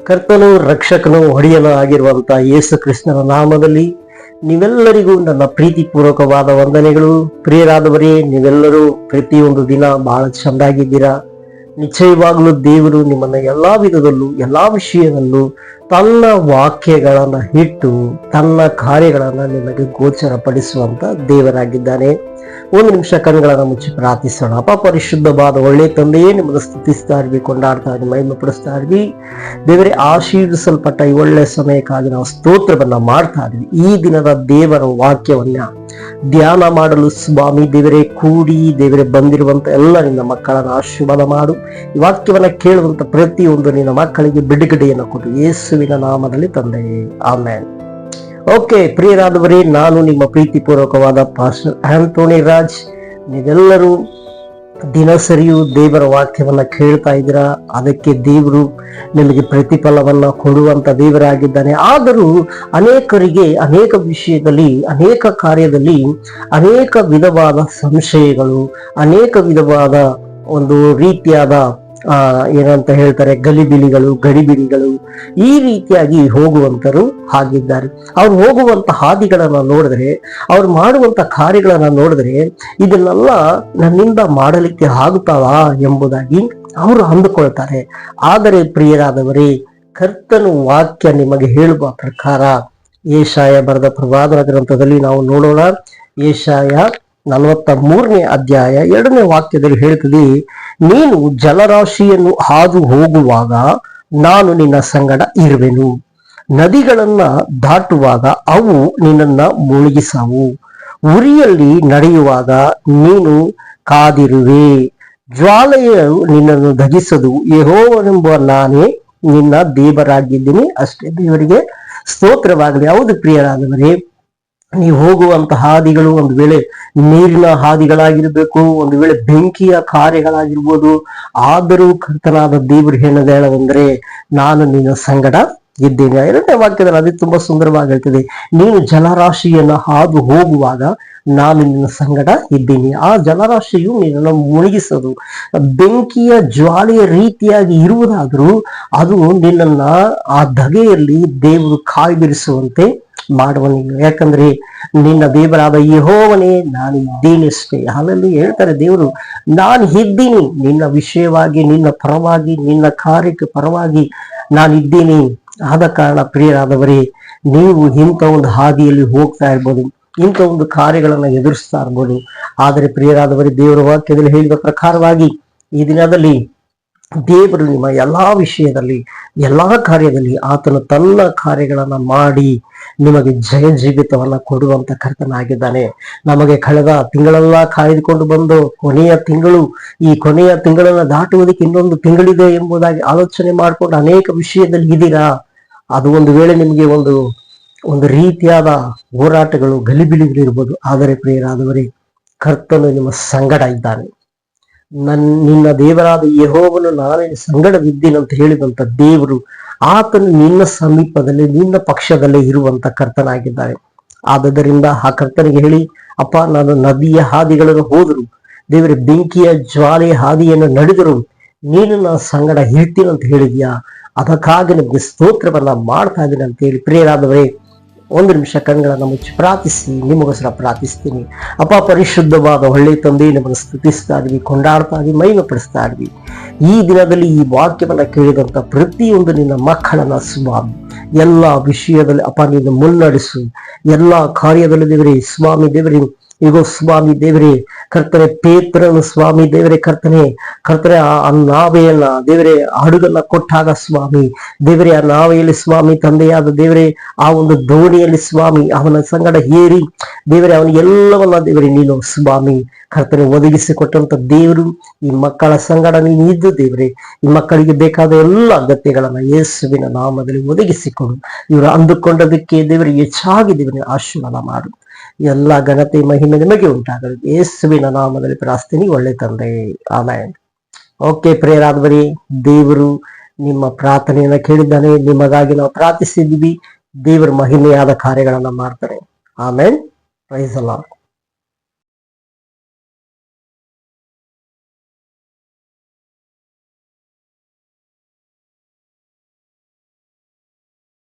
ಕರ್ತನು ರಕ್ಷಕನು ಒಡೆಯನು ಆಗಿರುವಂತಹ ಯೇಸು ಕ್ರಿಸ್ತನ ನಾಮದಲ್ಲಿ ನೀವೆಲ್ಲರಿಗೂ ನನ್ನ ಪ್ರೀತಿಪೂರ್ವಕವಾದ ವಂದನೆಗಳು. ಪ್ರಿಯರಾದವರೇ, ನೀವೆಲ್ಲರೂ ಪ್ರತಿಯೊಂದು ದಿನ ಬಹಳ ಚೆಂದಾಗಿದ್ದೀರಾ. ನಿಶ್ಚಯವಾಗಲೂ ದೇವರು ನಿಮ್ಮನ್ನ ಎಲ್ಲಾ ವಿಧದಲ್ಲೂ ಎಲ್ಲಾ ವಿಷಯದಲ್ಲೂ ತನ್ನ ವಾಕ್ಯಗಳನ್ನ ಇಟ್ಟು ತನ್ನ ಕಾರ್ಯಗಳನ್ನ ನಿಮಗೆ ಗೋಚರಪಡಿಸುವಂತ ದೇವರಾಗಿದ್ದಾನೆ. ಒಂದು ನಿಮಿಷ ಕಣ್ಗಳನ್ನ ಮುಚ್ಚಿ ಪ್ರಾರ್ಥಿಸೋಣ. ಅಪ್ಪ ಪರಿಶುದ್ಧವಾದ ಒಳ್ಳೆ ತಂದೆಯೇ, ನಿಮ್ಮನ್ನು ಸ್ತುತಿಸ್ತಾ ಇರ್ವಿ, ಕೊಂಡಾಡ್ತಾ ಇದ್ವಿ, ಮಹಿಮೆ ಪಡಿಸ್ತಾ ಇದ್ವಿ. ದೇವರೇ, ಆಶೀರ್ವಿಸಲ್ಪಟ್ಟ ಈ ಒಳ್ಳೆ ಸಮಯಕ್ಕಾಗಿ ನಾವು ಸ್ತೋತ್ರವನ್ನ ಮಾಡ್ತಾ ಇದ್ವಿ. ಈ ದಿನದ ದೇವರ ವಾಕ್ಯವನ್ನ ಧ್ಯಾನ ಮಾಡಲು ಸ್ವಾಮಿ ದೇವರೇ ಕೂಡಿ ದೇವರೇ ಬಂದಿರುವಂತ ಎಲ್ಲ ನಿನ್ನ ಮಕ್ಕಳನ್ನ ಆಶೀರ್ವಾದ ಮಾಡು. ಈ ವಾಕ್ಯವನ್ನ ಕೇಳುವಂತ ಪ್ರತಿಯೊಂದು ನಿನ್ನ ಮಕ್ಕಳಿಗೆ ಬಿಡುಗಡೆಯನ್ನು ಕೊಡು, ಯೇಸುವಿನ ನಾಮದಲ್ಲಿ ತಂದೆ, ಆಮೆನ್. ಓಕೆ ಪ್ರಿಯರಾದವರೇ, ನಾನು ನಿಮ್ಮ ಪ್ರೀತಿಪೂರ್ವಕವಾದ ಪಾಸ್ಟರ್ ಆಂಟೋನಿ ರಾಜ್. ನೀವೆಲ್ಲರೂ ದಿನಸರಿಯೂ ದೇವರ ವಾಕ್ಯವನ್ನ ಕೇಳ್ತಾ ಇದ್ದೀರಾ. ಅದಕ್ಕೆ ದೇವರು ನಿಮಗೆ ಪ್ರತಿಫಲವನ್ನ ಕೊಡುವಂತ ದೇವರಾಗಿದ್ದಾನೆ. ಆದರೂ ಅನೇಕರಿಗೆ ಅನೇಕ ವಿಷಯದಲ್ಲಿ, ಅನೇಕ ಕಾರ್ಯದಲ್ಲಿ ಅನೇಕ ವಿಧವಾದ ಸಂಶಯಗಳು, ಅನೇಕ ವಿಧವಾದ ಒಂದು ರೀತಿಯಾದ ಏನಂತ ಹೇಳ್ತಾರೆ, ಗಡಿಬಿಡಿಗಳು ಈ ರೀತಿಯಾಗಿ ಹೋಗುವಂತರು ಆಗಿದ್ದಾರೆ. ಅವ್ರು ಹೋಗುವಂತ ಹಾದಿಗಳನ್ನ ನೋಡಿದ್ರೆ, ಅವ್ರು ಮಾಡುವಂತ ಕಾರ್ಯಗಳನ್ನ ನೋಡಿದ್ರೆ, ಇದನ್ನೆಲ್ಲ ನನ್ನಿಂದ ಮಾಡಲಿಕ್ಕೆ ಆಗುತ್ತಾವಾ ಎಂಬುದಾಗಿ ಅವರು ಅಂದುಕೊಳ್ತಾರೆ. ಆದರೆ ಪ್ರಿಯರಾದವರೇ, ಕರ್ತನು ವಾಕ್ಯ ನಿಮಗೆ ಹೇಳುವ ಪ್ರಕಾರ ಯೆಶಾಯ ಬರೆದ ಪ್ರವಾದನ ಗ್ರಂಥದಲ್ಲಿ ನಾವು ನೋಡೋಣ. ಯೆಶಾಯ 43ನೇ ಅಧ್ಯಾಯ 2ನೇ ವಾಕ್ಯದಲ್ಲಿ ಹೇಳ್ತದೆ, ನೀನು ಜಲರಾಶಿಯನ್ನು ಹಾದು ಹೋಗುವಾಗ ನಾನು ನಿನ್ನ ಸಂಗಡ ಇರುವೆನು, ನದಿಗಳನ್ನ ದಾಟುವಾಗ ಅವು ನಿನ್ನನ್ನ ಮುಳುಗಿಸವು, ಉರಿಯಲ್ಲಿ ನಡೆಯುವಾಗ ನೀನು ಕಾದಿರುವೆ, ಜ್ವಾಲೆಯು ನಿನ್ನನ್ನು ದಹಿಸದು, ಯೆಹೋವನೆಂಬ ನಾನೇ ನಿನ್ನ ದೇವರಾಗಿದ್ದೀನಿ. ಅಷ್ಟೇ, ದೇವರಿಗೆ ಸ್ತೋತ್ರವಾಗಲಿ. ಹೌದು ಪ್ರಿಯರಾದವರೇ, ನೀವು ಹೋಗುವಂತ ಹಾದಿಗಳು ಒಂದು ವೇಳೆ ನೀರಿನ ಹಾದಿಗಳಾಗಿರ್ಬೇಕು, ಒಂದು ವೇಳೆ ಬೆಂಕಿಯ ಕಾರ್ಯಗಳಾಗಿರ್ಬೋದು. ಆದರೂ ಕರ್ತನಾದ ದೇವರು ಹೇಳೋದೇಳವೆಂದ್ರೆ, ನಾನು ನಿನ್ನ ಸಂಗಡ ಇದ್ದೇನೆ. 2ನೇ ವಾಕ್ಯದಲ್ಲಿ ಅದು ತುಂಬಾ ಸುಂದರವಾಗಿ ಹೇಳ್ತದೆ, ನೀನು ಜಲರಾಶಿಯನ್ನ ಹಾದು ಹೋಗುವಾಗ ನಾನು ನಿನ್ನ ಸಂಗಡ ಇದ್ದೀನಿ. ಆ ಜಲರಾಶಿಯು ನಿನ್ನನ್ನು ಮುಳುಗಿಸದು, ಬೆಂಕಿಯ ಜ್ವಾಲೆಯ ರೀತಿಯಾಗಿ ಇರುವುದಾದರೂ ಅದು ನಿನ್ನನ್ನ ಆ ಧಗೆಯಲ್ಲಿ ದೇವರು ಕಾಯ್ದಿರಿಸುವಂತೆ ಮಾಡುವನಿಲ್ಲ. ಯಾಕಂದ್ರೆ ನಿನ್ನ ದೇವರಾದ ಯೆಹೋವನೇ ನಾನು ಇದ್ದೀನಿ ಅಷ್ಟೇ. ಹಾಲಲ್ಲಿ ಹೇಳ್ತಾರೆ ದೇವರು, ನಾನು ಇದ್ದೀನಿ ನಿನ್ನ ವಿಷಯವಾಗಿ, ನಿನ್ನ ಪರವಾಗಿ, ನಿನ್ನ ಕಾರ್ಯಕ್ಕೆ ಪರವಾಗಿ ನಾನು ಇದ್ದೀನಿ. ಆದ ಕಾರಣ ಪ್ರಿಯರಾದವರೇ, ನೀವು ಇಂಥ ಒಂದು ಹಾದಿಯಲ್ಲಿ ಹೋಗ್ತಾ ಇರ್ಬೋದು, ಇಂಥ ಒಂದು ಕಾರ್ಯಗಳನ್ನ ಎದುರಿಸ್ತಾ ಇರ್ಬೋದು. ಆದರೆ ಪ್ರಿಯರಾದವರೇ, ದೇವರ ವಾಕ್ಯದಲ್ಲಿ ಹೇಳಿದ ಪ್ರಕಾರವಾಗಿ ಈ ದಿನದಲ್ಲಿ ದೇವರು ನಿಮ್ಮ ಎಲ್ಲಾ ವಿಷಯದಲ್ಲಿ, ಎಲ್ಲಾ ಕಾರ್ಯದಲ್ಲಿ ಆತನು ತನ್ನ ಕಾರ್ಯಗಳನ್ನ ಮಾಡಿ ನಿಮಗೆ ಜಯ ಜೀವಿತವನ್ನ ಕೊಡುವಂತ ಕರ್ತನಾಗಿದ್ದಾನೆ. ನಮಗೆ ಕಳೆದ ತಿಂಗಳೆಲ್ಲ ಕಾಯ್ದುಕೊಂಡು ಬಂದು ಈ ಕೊನೆಯ ತಿಂಗಳನ್ನ ದಾಟುವುದಕ್ಕೆ ಇನ್ನೊಂದು ತಿಂಗಳಿದೆ ಎಂಬುದಾಗಿ ಆಲೋಚನೆ ಮಾಡಿಕೊಂಡು ಅನೇಕ ವಿಷಯದಲ್ಲಿ ಇದ್ದೀರಾ. ಅದು ಒಂದು ವೇಳೆ ನಿಮಗೆ ಒಂದು ರೀತಿಯಾದ ಹೋರಾಟಗಳು, ಗಲಿಬಿಲಿಗಳಿರ್ಬೋದು. ಆದರೆ ಪ್ರಿಯರಾದವರೇ, ಕರ್ತನು ನಿಮ್ಮ ಸಂಗಡ ಇದ್ದಾನೆ. ನಿನ್ನ ದೇವರಾದ ಯೆಹೋವನು ನಾನೇ ಸಂಗಡವಿದ್ದೀನಂತ ಹೇಳಿದಂತ ದೇವರು, ಆತನು ನಿನ್ನ ಸಮೀಪದಲ್ಲಿ, ನಿನ್ನ ಪಕ್ಷದಲ್ಲೇ ಇರುವಂತ ಕರ್ತನಾಗಿದ್ದಾನೆ. ಆದುದರಿಂದ ಆ ಕರ್ತನಿಗೆ ಹೇಳಿ, ಅಪ್ಪ, ನಾನು ನದಿಯ ಹಾದಿಗಳನ್ನು ಹೋದರು, ದೇವರ ಬೆಂಕಿಯ ಜ್ವಾಲೆಯ ಹಾದಿಯನ್ನು ನಡೆದರು, ನೀನು ನನ್ನ ಸಂಗಡ ಇರ್ತೀನಂತ ಹೇಳಿದ್ಯಾ. ಅದಕ್ಕಾಗಿ ನಿಮಗೆ ಸ್ತೋತ್ರವನ್ನ ಮಾಡ್ತಾ ಇದ್ದೀನಿ ಅಂತ ಹೇಳಿ ಪ್ರಿಯರಾದವರೇ, ಒಂದು ನಿಮಿಷ ಕಣ್ಗಳನ್ನ ಮುಚ್ಚಿ ಪ್ರಾರ್ಥಿಸಿ ನಿಮಗೋಸ್ಕರ ಪ್ರಾರ್ಥಿಸ್ತೀನಿ. ಅಪ್ಪ ಪರಿಶುದ್ಧವಾದ ಒಳ್ಳೆ ತಂದೆ, ನಿಮ್ಮನ್ನು ಸ್ತುತಿಸ್ತಾ ಇದ್ವಿ, ಕೊಂಡಾಡ್ತಾ ಇದ್ವಿ, ಮಹಿಮೆ ಪಡಿಸ್ತಾ ಇದ್ವಿ. ಈ ದಿನದಲ್ಲಿ ಈ ವಾಕ್ಯವನ್ನ ಕೇಳಿದಂತ ಪ್ರತಿಯೊಂದು ನಿನ್ನ ಮಕ್ಕಳನ್ನ ಸ್ವಾಮಿ ಎಲ್ಲ ವಿಷಯದಲ್ಲಿ ಅಪ್ಪ ನೀನು ಮುನ್ನಡೆಸು, ಎಲ್ಲಾ ಕಾರ್ಯದಲ್ಲಿ ದೇವರೇ ಸ್ವಾಮಿ ದೇವರೇ. ಈಗ ಸ್ವಾಮಿ ದೇವರೇ, ಕರ್ತನೆ ಪೇತ್ರನು ಸ್ವಾಮಿ ದೇವರೇ, ಕರ್ತನೆ ಆ ನಾವೆಯನ್ನ ದೇವರೇ ಹಡಗನ್ನ ಕೊಟ್ಟಾಗ ಸ್ವಾಮಿ ದೇವರೇ, ಆ ನಾವೆಯಲ್ಲಿ ಸ್ವಾಮಿ ತಂದೆಯಾದ ದೇವರೇ, ಆ ಒಂದು ದೋಣಿಯಲ್ಲಿ ಸ್ವಾಮಿ ಅವನ ಸಂಗಡ ಏರಿ ದೇವರೇ ಅವನಿಗೆಲ್ಲವನ್ನ ದೇವರೇ ನೀನು ಸ್ವಾಮಿ ಕರ್ತನೆ ಒದಗಿಸಿಕೊಟ್ಟಂತ ದೇವರು, ಈ ಮಕ್ಕಳ ಸಂಗಡ ನೀನು ಇದ್ದು ದೇವರೇ, ಈ ಮಕ್ಕಳಿಗೆ ಬೇಕಾದ ಎಲ್ಲ ಅಗತ್ಯಗಳನ್ನ ಯೇಸುವಿನ ನಾಮದಲ್ಲಿ ಒದಗಿಸಿಕೊಡು. ಇವರು ಅಂದುಕೊಂಡದಕ್ಕೆ ದೇವರಿಗೆ ಹೆಚ್ಚಾಗಿ ದೇವರೇ ಆಶೀರ್ವಾದ ಮಾಡು. ಎಲ್ಲ ಘನತೆ ಮಹಿಮೆ ನಿಮಗೆ ಉಂಟಾಗಲಿ, ಯೇಸುವಿನ ನಾಮದಲ್ಲಿ ಪ್ರಾರ್ಥನೆ, ಒಳ್ಳೆ ತಂದೆ, ಆಮೆನ್. ಓಕೆ ಪ್ರಿಯರಾದವರೇ, ದೇವರು ನಿಮ್ಮ ಪ್ರಾರ್ಥನೆಯನ್ನ ಕೇಳಿದ್ದಾನೆ. ನಿಮಗಾಗಿ ನಾವು ಪ್ರಾರ್ಥಿಸಿದ್ವಿ. ದೇವರು ಮಹಿಮೆಯಾದ ಕಾರ್ಯಗಳನ್ನ ಮಾಡ್ತಾರೆ. ಆಮೆನ್. Praise the lord.